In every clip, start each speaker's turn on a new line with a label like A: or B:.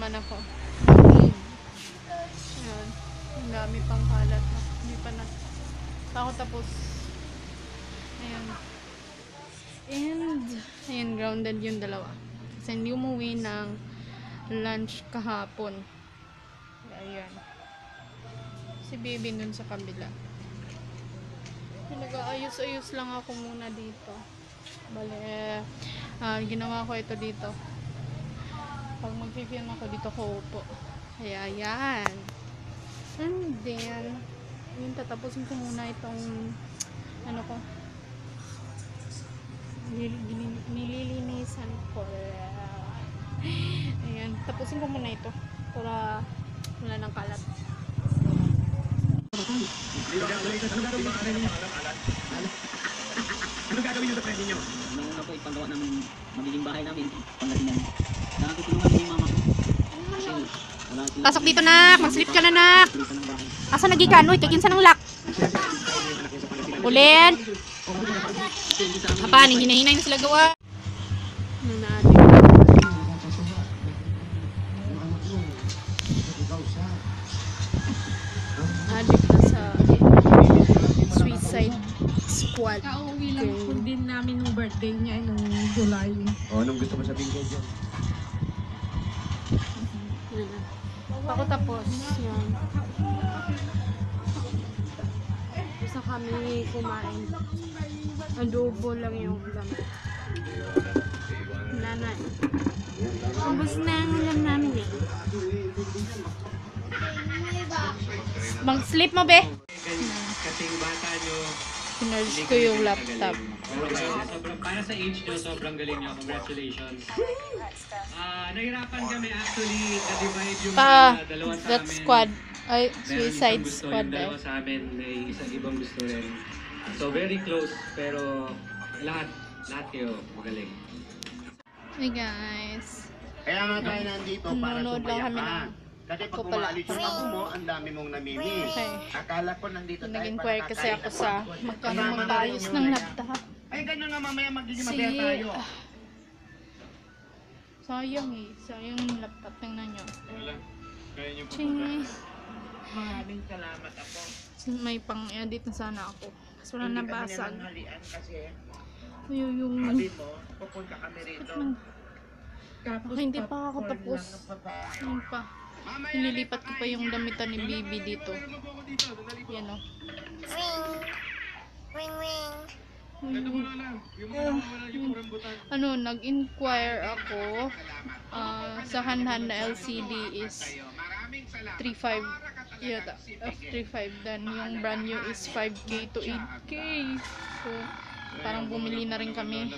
A: naman ako. Ayan. Ang dami pang kalat. Hindi pa na. Ako tapos. Ayan. And, ayan, grounded yung dalawa. Kasi hindi umuwi ng lunch kahapon. Ayan. Si baby nun sa kabila. Nag-aayos-ayos lang ako muna dito. Bale, ginawa ko ito dito. Pag mag-film ako dito ko upo. Kaya yan. And then, yun, tatapusin ko muna itong ano ko. Nililinisan ko. Ayan, tapusin ko muna ito para wala ng kalat.
B: Ano gagawin nyo sa friend ninyo?
C: Nung ako ipagawa ng magiging bahay namin, panggalingan. Nakakitulungan ko yung mama ko. Kasi wala sila.
A: Pasok dito, nak! Mag-sleep ka na, nak! Asa nagikan? Uy, kaginsa ng lock. Ulit! Apa, ning hinahinay na sila gawa. Ano natin? Adik na sa Suicide Squad.
D: Kauwi lang po din namin nung birthday niya nung July.
B: O, anong gusto mo sabihin ko dyan?
A: Ako tapos. Yan. Gusto kami kumain. Adobo lang yung ulam. Nanay. Ubus na ang ulam namin eh. Mag-sleep mo, be?
B: Kasing bata nyo.
A: Pinarge ko yung laptop.
B: Para sa age nyo, sobrang galing nyo. Congratulations. Nahirapan kami actually na-divide yung dalawa sa
A: That
B: amin.
A: squad. Ay,
B: Meron
A: Suicide
B: isang gusto,
A: Squad
B: yung dalawa sa amin, may isang ibang gusto rin. So very close, pero lahat kayo magaling.
A: Hey guys.
E: Kaya nga tayo nandito para
A: Nanonood lang kami
E: sumayakan.
A: ng
E: Kasi pag
A: Kopala.
E: umaalis yung amo mo, ang dami mong namimiss.
A: Okay.
E: Akala ko nandito tayo
A: Nag-inquire
E: para
A: kasi
E: kakain
A: ako
E: ng
A: sa
E: popcorn.
A: magkano
E: Kasama na
A: magpaayos
E: rin
A: ng
E: yung
A: laptop.
E: Ay, ganyan nga mamaya magiging
A: Si...
E: masaya tayo.
A: Sayang eh. Sayang yung laptop. Tingnan nyo.
B: Wala. Kaya nyo
A: Ching.
E: Maraming salamat ako.
A: May pang-edit na sana ako. Kasi wala
E: Hindi kami
A: nabasag.
E: nananghalian kasi
A: Yung...
E: sabi mo, pupunta kami rito.
A: Baka hindi pa ako tapos. Yun pa. Nililipat ko pa yung damitan ni Bibi dito. Yan o. Ano, nag-inquire ako. Sa hand-hand na LCD is 3.5 yata. 3.5. Then yung brand new is 5K to 8K. So, parang bumili na rin kami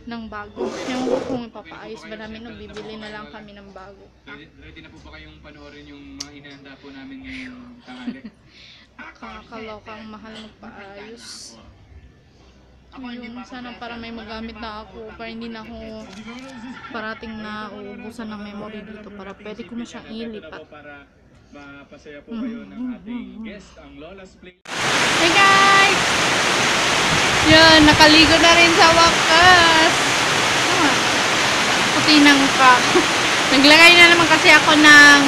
A: ng bago. Yung kung ipapaayos ba namin o bibili na lang kami ng bago.
B: Ready na po ba kayong panoorin yung mga inihanda po namin ngayong tanghali?
A: Kakalokang mahal magpaayos. Yung sana para may magamit na ako para hindi na ako parating na uubusan ng memory dito para pwede ko na siyang ilipat.
B: Para mapasaya po kayo ng ating guest, ang Lola's Play.
A: Hey guys! Yan, nakaligo na rin sa wakas. Puti ng pa. Naglagay na naman kasi ako ng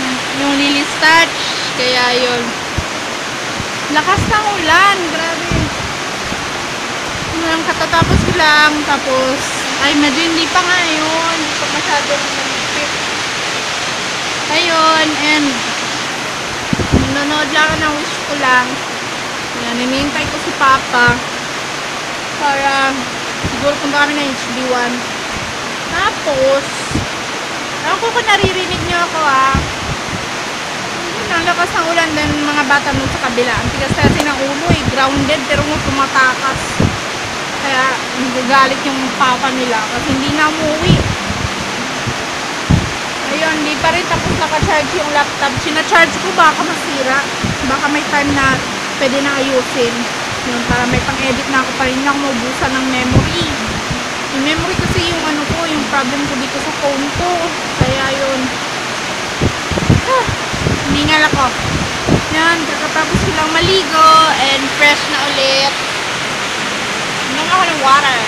A: yung Lily's Touch. Kaya yun. Lakas ng ulan. Grabe. Yung katatapos ko lang. Tapos, ay medyo hindi pa nga yun. Hindi pa masyadong nalipit. Ayun. And, nanonood lang ng wish ko lang. Yan, hinihintay ko si Papa. Para siguro punta kami ng HD1. Tapos, ako kung naririnig nyo ako ang lakas ng ulan din mga bata nun sa kabila. Ang tigas kasi ng ulo eh. Grounded pero mo tumatakas. Kaya nagagalit yung papa nila kasi hindi na umuwi. Ayun, hindi pa rin tapos naka-charge yung laptop. Sina-charge ko baka masira. Baka may time na pwede na ayusin. Yun, para may pang-edit na ako pa rin lang maubusan ng memory. Yung memory kasi yung ano ko, yung problem ko dito sa phone ko. Kaya yun. Hiningal ako. Yan, kakatapos ko lang maligo and fresh na ulit. Inom ako ng water.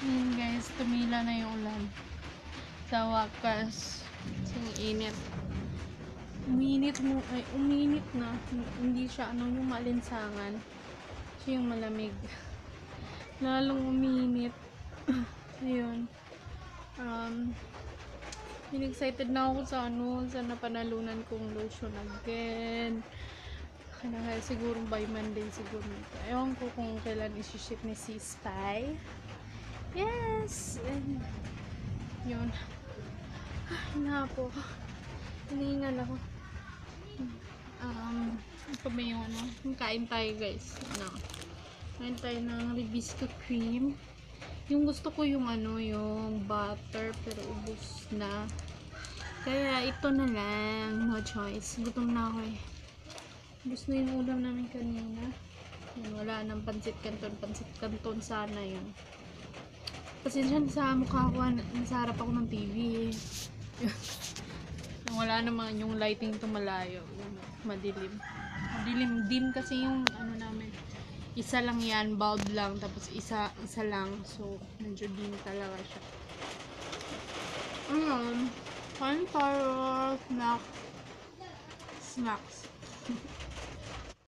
A: Yun guys. nawala na yung ulan. Sa wakas. Yung init. Uminit na. Hindi siya yung malinsangan. Siya yung malamig. Lalong uminit. Ayun. Excited na ako sa sa napanalunan kong lotion again. Kaya siguro by Monday siguro nito. Ewan ko kung kailan isi-ship ni C-Spy. Yes! And, yun. Na po. Hinihingal ako. Ito ba yung kain tayo guys. Kain tayo ng Ribisco cream. Yung gusto ko yung yung butter pero ubos na. Kaya ito na lang. No choice. Gutom na ako eh. Gusto na yung ulam namin kanina. Yun, wala nang pansit canton. Pansit canton sana yun. Kasi dyan sa mukha ko, nasa harap ako ng TV eh. Wala naman yung lighting tumalayo. Madilim. Madilim dim kasi yung namin. Isa lang yan, bulb lang, tapos isa lang. So, medyo dim talaga siya. Kain tayo snacks.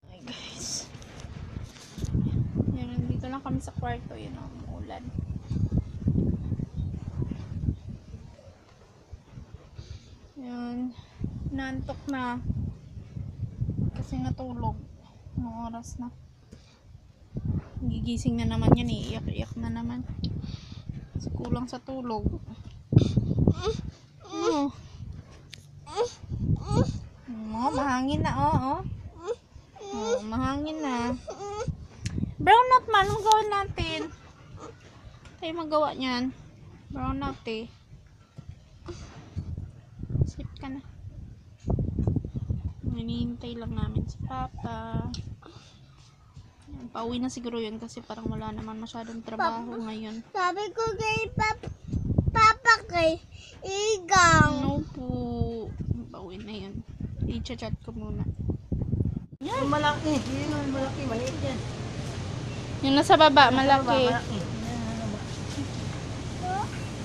A: Ay guys. Yan, nandito lang kami sa kwarto. Yan ang ulan. Yan. Nantok na. Kasi natulog. Anong oras na? Gigising na naman yan eh. Iyak-iyak na naman. Kasi kulang sa tulog. Mahangin na mahangin na. Brownout man, anong gawin natin? Tayo magawa niyan. Brownout eh. Sip ka na. Hinihintay lang namin si Papa. Pauwi na siguro yun kasi parang wala naman masyadong trabaho ngayon.
F: Sabi ko kay Papa kay Igang.
A: Ano po? Pauwi na yun. I-chat ko muna.
C: Yung malaki. Yung malaki. Maliit yan.
A: Yung nasa baba, malaki.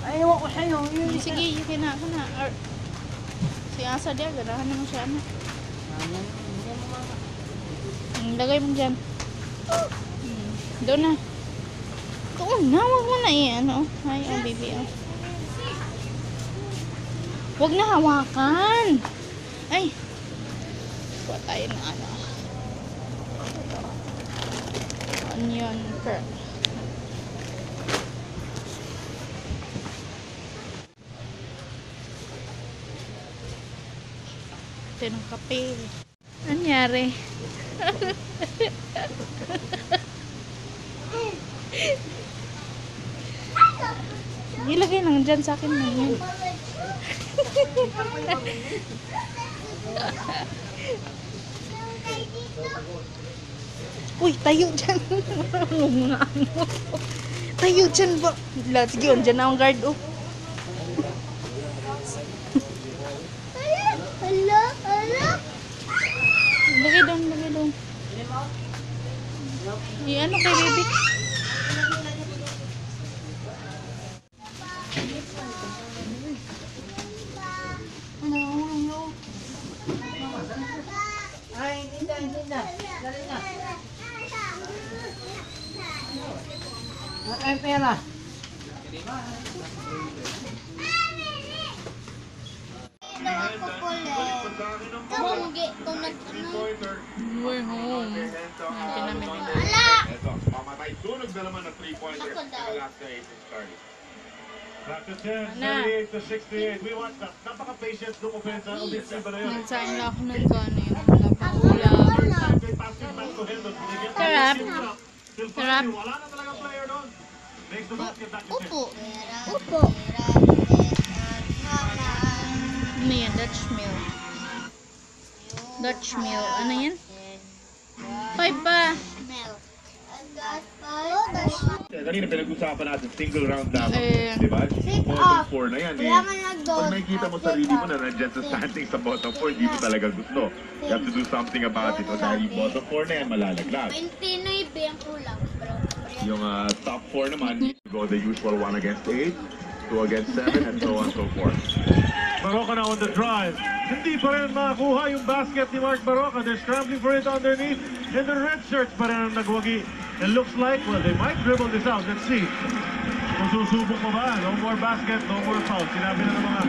C: Ay, ewan ko sa'yo.
A: Sige, yun na. Si Asa dia, ganahan naman siya. Lagay mo dyan. Doon na. Doon na, wag mo na Ay, baby. Wag na hawakan. Ay. Kuha tayo ng onion curl. Ito ng kape. Anyari? Ilagay lang dyan sa akin na yan. Uy, tayo dyan. Tayo dyan ba? Sige, dyan na ang guard.
F: Hala.
A: Lagay doon. Ano kay baby?
C: Ay, hindi na. Dali na. Ay, pera.
A: We're home.
G: Pamatay tunog na naman na 3-pointer. Last na 8 started.
E: After 10, 78 to 68. We want that. Napaka-patient ng offense. Obviously ba na yun?
A: Nagsain lang ako ng gano'n yung ulam. Sarap. Sarap.
E: Wala na talagang player doon. Makes the basket back to 10.
F: Upo.
A: Ano yan? Dutch meal. Ano yan? 5 pa.
G: Kanina pinag-usapan natin single round dapat. Di ba?
F: Sit-off.
G: Bottom 4 na yan eh.
F: Wala man nag-doon.
G: Pag nakikita mo sarili mo na nandyan sa standing sa bottom 4, hindi mo talaga gusto. You have to do something about it. O dahil yung bottom 4 na yan, malalaglag.
F: 29 ang kulang.
G: Yung top 4 naman, you go the usual 1 against 8. 2 against 7, and so on and so forth.
E: Baroka now on the drive. Hindi pa rin makakuha yung basket ni Mark Baroka. They're scrambling for it underneath. And the red shirts pa rin ang nagwagi. It looks like, well, they might dribble this out. Let's see. Kung susubok mo ba? No more basket, no more foul. Sinabi na ng mga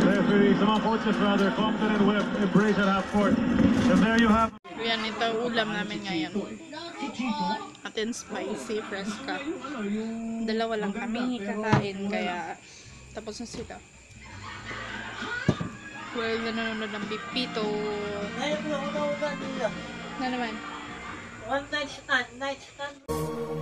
E: referees, sa mga coaches rather, Compton and Webb embrace at half court. And there you have.
A: Yan, ito ulam namin ngayon. Atin spicy, fresca. Dalawa lang kami kakain, kaya tapos na sila. Well, nanonood ng Pipito.
H: Ay, ako na nila.
A: Na naman?
H: One night stand.